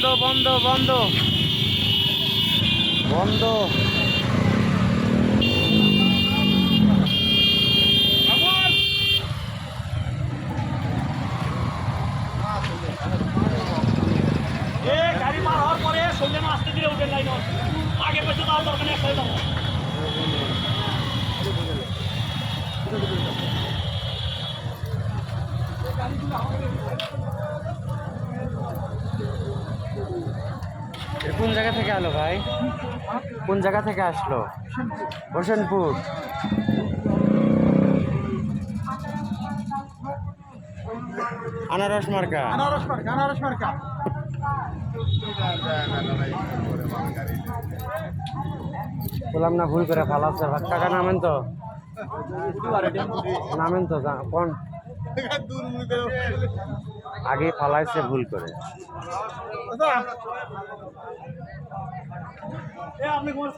বন্ধ বন্ধ বন্ধ বন্ধ। গাড়ি পার হওয়ার পরে সন্ধ্যে আসতে দিলে উঠে লাইন আগে পেছনে যাওয়ার দরকার নেই, একসাথে যাবো। কোন জায়গা থেকে আলো ভাই? কোন জায়গা থেকে আসলো? হোসেনপুর। আনারস মার্কা। আনারস মার্কা, আনারস মার্কা। বললাম না ভুল করে ফালাচ্ছে। টাকা নামেন তো, নামেন তো কোন আগে ফালাইছে ভুল করে। আপনি কোন